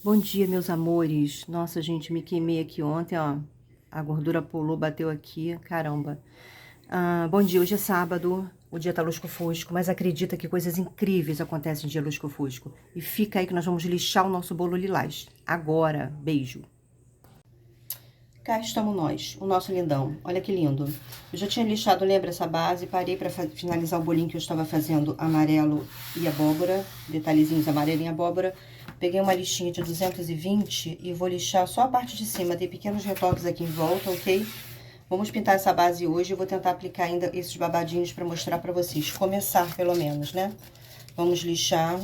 Bom dia, meus amores. Nossa, gente, me queimei aqui ontem, ó. A gordura pulou, bateu aqui, caramba. Bom dia, hoje é sábado, o dia tá lusco-fusco, mas acredita que coisas incríveis acontecem no dia lusco-fusco. E fica aí que nós vamos lixar o nosso bolo lilás. Agora, beijo. Cá estamos nós, o nosso lindão. Olha que lindo. Eu já tinha lixado, lembra, essa base. Parei para finalizar o bolinho que eu estava fazendo amarelo e abóbora. Detalhezinhos amarelo e abóbora. Peguei uma lixinha de 220 e vou lixar só a parte de cima. Dei pequenos retoques aqui em volta, ok? Vamos pintar essa base hoje. Eu vou tentar aplicar ainda esses babadinhos para mostrar para vocês. Começar, pelo menos, né? Vamos lixar.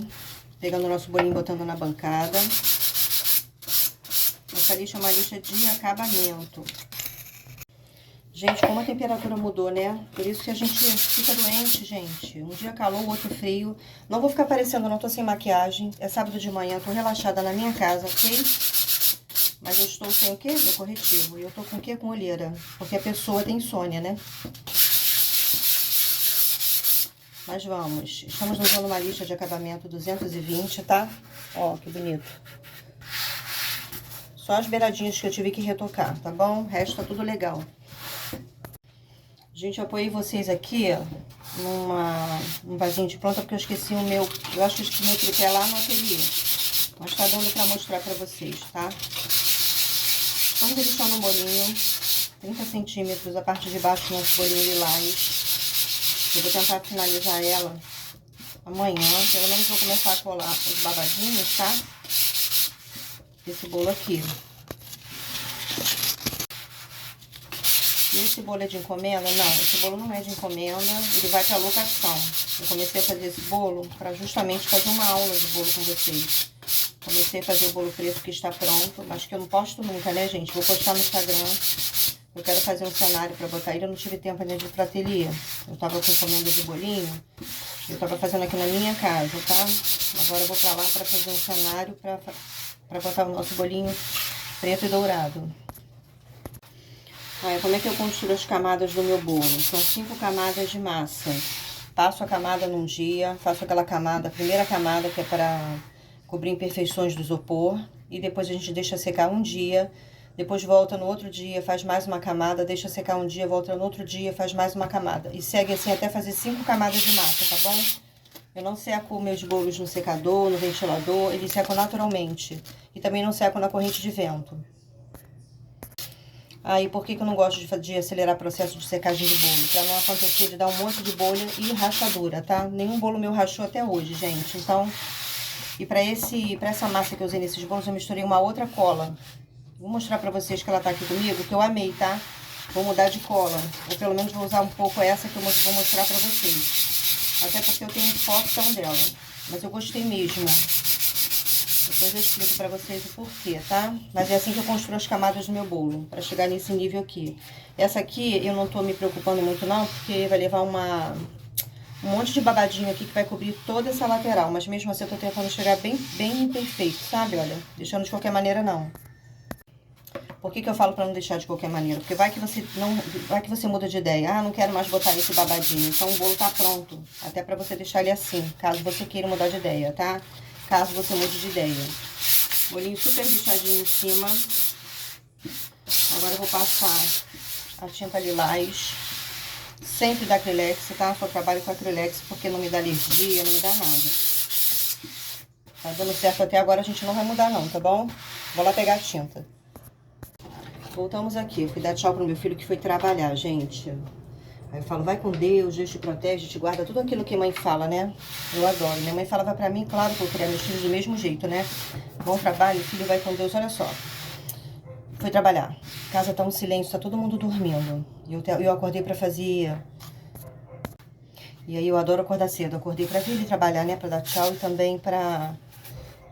Pegando o nosso bolinho e botando na bancada. Essa lixa é uma lixa de acabamento. Gente, como a temperatura mudou, né? Por isso que a gente fica doente, gente. Um dia calor, o outro frio. Não vou ficar parecendo, não tô sem maquiagem. É sábado de manhã, tô relaxada na minha casa, ok? Mas eu estou sem o quê? Meu corretivo. E eu tô com o quê? Com olheira. Porque a pessoa tem insônia, né? Mas vamos. Estamos usando uma lixa de acabamento 220, tá? Ó, que bonito. Só as beiradinhas que eu tive que retocar, tá bom? O resto tá tudo legal. Gente, eu apoiei vocês aqui, ó, num vasinho de planta, porque eu esqueci o meu... Eu acho que eu esqueci o meu tripé lá no ateliê. Mas tá dando pra mostrar pra vocês, tá? Estamos lixando um bolinho, 30 centímetros, a parte de baixo do nosso bolinho lilás. Eu vou tentar finalizar ela amanhã. Pelo menos vou começar a colar os babadinhos, tá? Esse bolo aqui. Esse bolo é de encomenda? Não, esse bolo não é de encomenda, ele vai para locação. Eu comecei a fazer esse bolo para justamente fazer uma aula de bolo com vocês. Comecei a fazer o bolo preto que está pronto, mas que eu não posto nunca, né, gente? Vou postar no Instagram. Eu quero fazer um cenário para botar ele, eu não tive tempo ainda de ir para ateliê. Eu tava com encomenda de bolinho, eu tava fazendo aqui na minha casa, tá? Agora eu vou para lá para fazer um cenário para botar o nosso bolinho preto e dourado. Como é que eu construo as camadas do meu bolo? São 5 camadas de massa. Passo a camada num dia, faço aquela camada, a primeira camada que é para cobrir imperfeições do isopor. E depois a gente deixa secar um dia, depois volta no outro dia, faz mais uma camada, deixa secar um dia, volta no outro dia, faz mais uma camada. E segue assim até fazer 5 camadas de massa, tá bom? Eu não seco meus bolos no secador, no ventilador, eles secam naturalmente. E também não seco na corrente de vento. Aí, por que eu não gosto de acelerar o processo de secagem de bolo? Pra não acontecer de dar um monte de bolha e rachadura, tá? Nenhum bolo meu rachou até hoje, gente. Então, e pra essa massa que eu usei nesses bolos, eu misturei uma outra cola. Vou mostrar pra vocês que ela tá aqui comigo, que eu amei, tá? Vou mudar de cola. Ou pelo menos vou usar um pouco essa que eu vou mostrar pra vocês. Até porque eu tenho fotão dela. Mas eu gostei mesmo. Depois eu explico pra vocês o porquê, tá? Mas é assim que eu construo as camadas do meu bolo, pra chegar nesse nível aqui. Essa aqui eu não tô me preocupando muito não, porque vai levar um monte de babadinho aqui que vai cobrir toda essa lateral. Mas mesmo assim eu tô tentando chegar bem perfeito, sabe? Olha, deixando de qualquer maneira não. Por que eu falo pra não deixar de qualquer maneira? Porque vai que você muda de ideia. Ah, não quero mais botar esse babadinho. Então o bolo tá pronto, até pra você deixar ele assim, caso você queira mudar de ideia, tá? Caso você mude de ideia. Bolinho super lixadinho em cima. Agora eu vou passar a tinta lilás. Sempre da Acrylex, tá? Só trabalho com Acrylex porque não me dá alergia, não me dá nada. Tá dando certo até agora, a gente não vai mudar não, tá bom? Vou lá pegar a tinta. Voltamos aqui. Fui dar tchau pro meu filho que foi trabalhar, gente. Aí eu falo, vai com Deus, Deus te protege, te guarda, tudo aquilo que mãe fala, né? Eu adoro. Minha mãe falava pra mim, claro que eu criar meus filhos do mesmo jeito, né? Bom trabalho, filho vai com Deus, olha só. Foi trabalhar. Casa tá um silêncio, tá todo mundo dormindo. E eu acordei pra fazer... E aí eu adoro acordar cedo. Acordei pra vir ele trabalhar, né? Pra dar tchau e também pra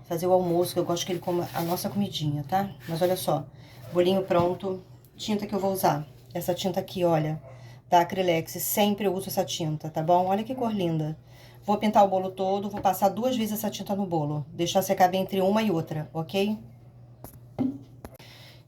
fazer o almoço, que eu gosto que ele coma a nossa comidinha, tá? Mas olha só, bolinho pronto, tinta que eu vou usar. Essa tinta aqui, olha... da Acrylex, sempre eu uso essa tinta, tá bom? Olha que cor linda. Vou pintar o bolo todo, vou passar 2 vezes essa tinta no bolo. Deixar secar bem entre uma e outra, ok?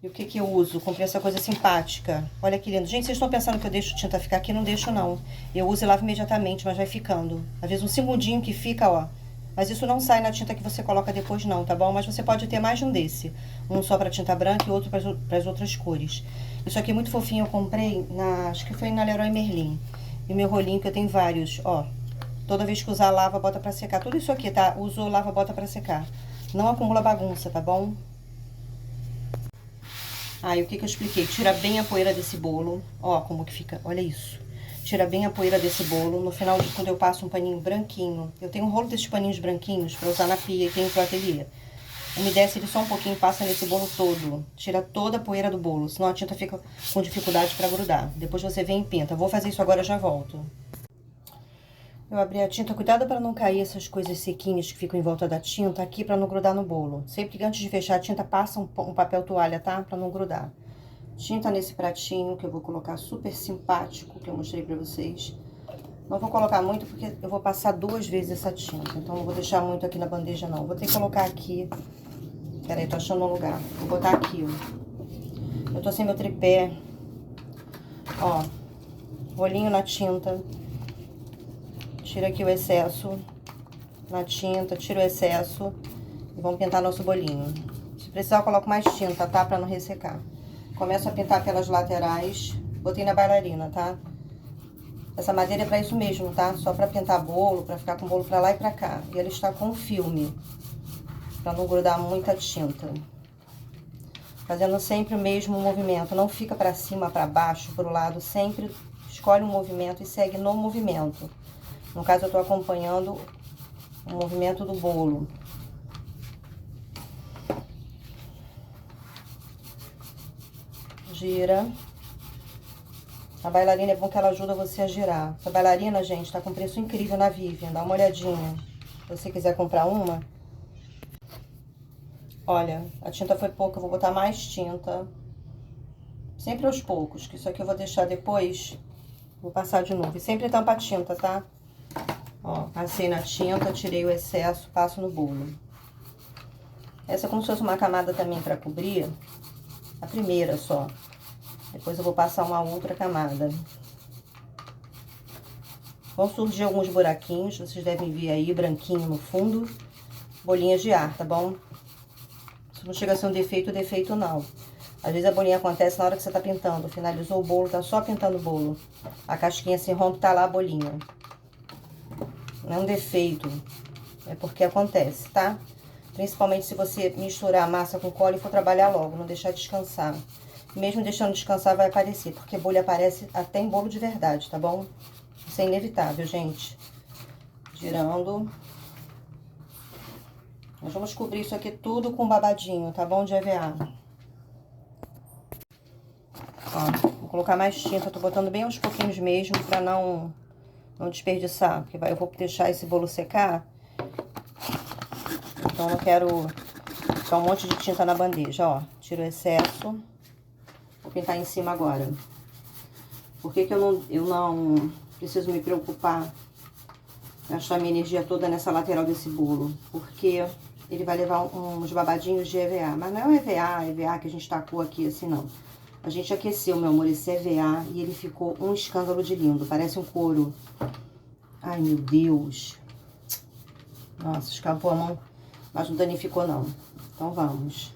E o que que eu uso? Comprei essa coisa simpática. Olha que lindo. Gente, vocês estão pensando que eu deixo tinta ficar aqui? Não deixo, não. Eu uso e lavo imediatamente, mas vai ficando. Às vezes um segundinho que fica, ó. Mas isso não sai na tinta que você coloca depois não, tá bom? Mas você pode ter mais de um desse. Um só pra tinta branca e outro para as outras cores. Isso aqui é muito fofinho, eu comprei acho que foi na Leroy Merlin. E meu rolinho, que eu tenho vários, ó. Toda vez que usar, lava, bota pra secar. Tudo isso aqui, tá? Usou, lava, bota pra secar. Não acumula bagunça, tá bom? E o que eu expliquei? Tira bem a poeira desse bolo. Ó, como que fica. Olha isso. Tira bem a poeira desse bolo. No final de quando eu passo um paninho branquinho. Eu tenho um rolo desses paninhos branquinhos pra usar na pia e tenho pro ateliê. Umedece ele só um pouquinho e passa nesse bolo todo. Tira toda a poeira do bolo, senão a tinta fica com dificuldade pra grudar. Depois você vem e pinta. Vou fazer isso agora, já volto. Eu abri a tinta, cuidado para não cair essas coisas sequinhas que ficam em volta da tinta aqui para não grudar no bolo. Sempre que antes de fechar a tinta, passa um papel toalha, tá? Para não grudar. Tinta nesse pratinho que eu vou colocar super simpático, que eu mostrei para vocês. Não vou colocar muito porque eu vou passar 2 vezes essa tinta, então não vou deixar muito aqui na bandeja não. Vou ter que colocar aqui. Peraí, tô achando um lugar. Vou botar aqui, ó. Eu tô sem meu tripé. Ó, olhinho na tinta. Tira aqui o excesso na tinta, tira o excesso e vamos pintar nosso bolinho. Se precisar, eu coloco mais tinta, tá? Pra não ressecar. Começo a pintar pelas laterais. Botei na bailarina, tá? Essa madeira é pra isso mesmo, tá? Só pra pintar bolo, pra ficar com o bolo pra lá e pra cá. E ela está com filme, pra não grudar muita tinta. Fazendo sempre o mesmo movimento. Não fica pra cima, pra baixo, pro lado. Sempre escolhe um movimento e segue no movimento. No caso, eu tô acompanhando o movimento do bolo. Gira. A bailarina é bom que ela ajuda você a girar. Essa bailarina, gente, tá com preço incrível na Vivian. Dá uma olhadinha. Se você quiser comprar uma. Olha, a tinta foi pouca, eu vou botar mais tinta. Sempre aos poucos, que isso aqui eu vou deixar depois. Vou passar de novo. E sempre tampa a tinta, tá? Ó, passei na tinta, tirei o excesso, passo no bolo. Essa é como se fosse uma camada também pra cobrir. A primeira só. Depois eu vou passar uma outra camada. Vão surgir alguns buraquinhos, vocês devem ver aí, branquinho no fundo. Bolinhas de ar, tá bom? Isso não chega a ser um defeito, defeito não. Às vezes a bolinha acontece na hora que você tá pintando. Finalizou o bolo, tá só pintando o bolo. A casquinha se rompe, tá lá a bolinha. Não é um defeito, é porque acontece, tá? Principalmente se você misturar a massa com cola e for trabalhar logo, não deixar descansar. Mesmo deixando descansar vai aparecer, porque bolha aparece até em bolo de verdade, tá bom? Isso é inevitável, gente. Girando. Nós vamos cobrir isso aqui tudo com babadinho, tá bom? De EVA. Ó, vou colocar mais tinta, tô botando bem aos pouquinhos mesmo, pra não desperdiçar, porque eu vou deixar esse bolo secar. Então, eu não quero ficar um monte de tinta na bandeja, ó. Tiro o excesso. Vou pintar em cima agora. Por que que eu não preciso me preocupar em achar minha energia toda nessa lateral desse bolo? Porque ele vai levar uns babadinhos de EVA. Mas não é o EVA que a gente tacou aqui assim, não. A gente aqueceu, meu amor, esse EVA e ele ficou um escândalo de lindo. Parece um couro. Ai, meu Deus. Nossa, escapou a mão, mas não danificou, não. Então, vamos.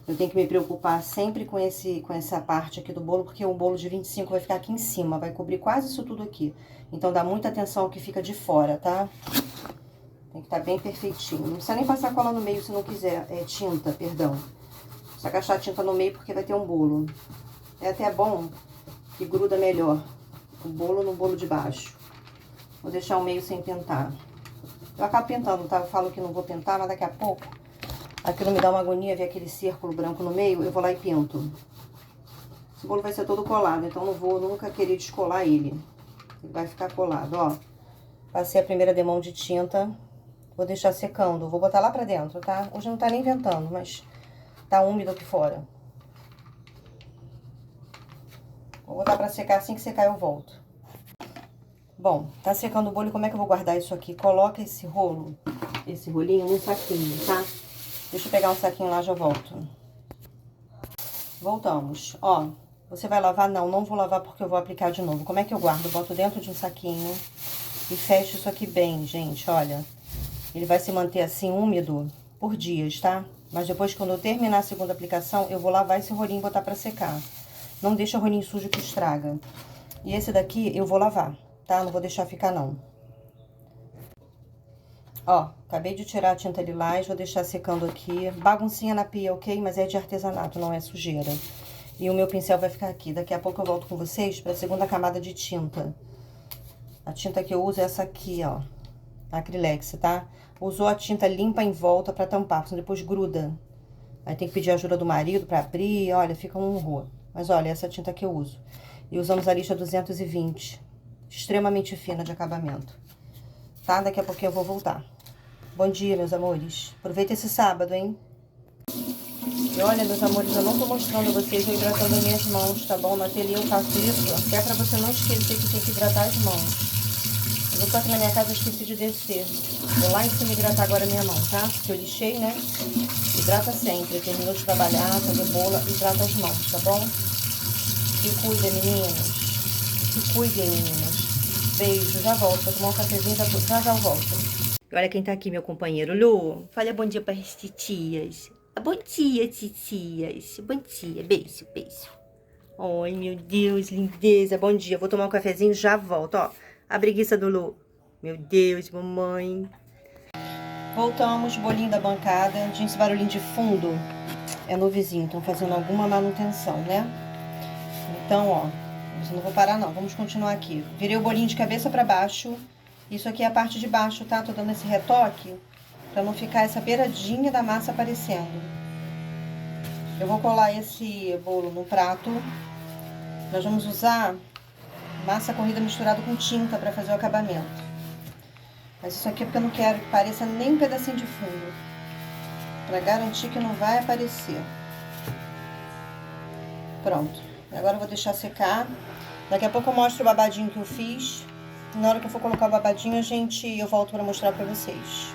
Eu tenho que me preocupar sempre com essa parte aqui do bolo, porque o bolo de 25 vai ficar aqui em cima, vai cobrir quase isso tudo aqui. Então, dá muita atenção ao que fica de fora, tá? Tem que estar bem perfeitinho. Não precisa nem passar cola no meio se não quiser. Tinta, perdão. Só agachar a tinta no meio porque vai ter um bolo. É até bom que gruda melhor o bolo no bolo de baixo. Vou deixar o meio sem pintar. Eu acabo pintando, tá? Eu falo que não vou pintar, mas daqui a pouco aquilo me dá uma agonia ver aquele círculo branco no meio, eu vou lá e pinto. Esse bolo vai ser todo colado, então não vou nunca querer descolar ele. Ele vai ficar colado, ó. Passei a primeira demão de tinta. Vou deixar secando. Vou botar lá pra dentro, tá? Hoje não tá nem ventando, mas tá úmido aqui fora. Vou botar pra secar, assim que secar eu volto. Bom, tá secando o bolo e como é que eu vou guardar isso aqui? Coloca esse rolinho num saquinho, tá? Deixa eu pegar um saquinho lá, já volto. Voltamos. Ó, você vai lavar? Não vou lavar porque eu vou aplicar de novo. Como é que eu guardo? Eu boto dentro de um saquinho E fecho isso aqui bem, gente, olha. Ele vai se manter assim, úmido, por dias, tá? Mas depois, quando eu terminar a segunda aplicação, eu vou lavar esse rolinho e botar pra secar. Não deixa o rolinho sujo que estraga. E esse daqui eu vou lavar, tá? Não vou deixar ficar, não. Ó, acabei de tirar a tinta lilás, vou deixar secando aqui. Baguncinha na pia, ok? Mas é de artesanato, não é sujeira. E o meu pincel vai ficar aqui. Daqui a pouco eu volto com vocês pra segunda camada de tinta. A tinta que eu uso é essa aqui, ó. Acrylex, tá? Usou a tinta limpa em volta pra tampar, senão depois gruda. Aí tem que pedir ajuda do marido pra abrir, olha, fica um horror. Mas olha, essa tinta que eu uso. E usamos a lixa 220. Extremamente fina de acabamento. Tá? Daqui a pouquinho eu vou voltar. Bom dia, meus amores. Aproveita esse sábado, hein? E olha, meus amores, eu não tô mostrando a vocês eu hidratando as minhas mãos, tá bom? No ateliê eu faço isso, até pra você não esquecer que tem que hidratar as mãos. Eu tô aqui na minha casa, eu esqueci de descer. Vou lá em cima hidratar agora a minha mão, tá? Porque eu lixei, né? Hidrata sempre. Terminou de trabalhar, fazer bola, hidrata as mãos, tá bom? Se cuidem, meninas. Se cuidem, meninas. Beijo, já volto. Vou tomar um cafezinho, já eu volto. Olha quem tá aqui, meu companheiro. Lu, fala bom dia para as titias. Bom dia, titias. Bom dia. Beijo, beijo. Ai, meu Deus, lindeza. Bom dia. Vou tomar um cafezinho, já volto, ó. A preguiça do Lu. Meu Deus, mamãe. Voltamos, bolinho da bancada. Gente, esse barulhinho de fundo é no vizinho. Estão fazendo alguma manutenção, né? Então, ó, eu não vou parar não. Vamos continuar aqui. Virei o bolinho de cabeça pra baixo. Isso aqui é a parte de baixo, tá? Tô dando esse retoque pra não ficar essa beiradinha da massa aparecendo. Eu vou colar esse bolo no prato. Nós vamos usar massa corrida misturada com tinta pra fazer o acabamento. Mas isso aqui é porque eu não quero que pareça nem um pedacinho de fundo. Pra garantir que não vai aparecer. Pronto. Agora eu vou deixar secar. Daqui a pouco eu mostro o babadinho que eu fiz. Na hora que eu for colocar o babadinho, eu volto pra mostrar pra vocês.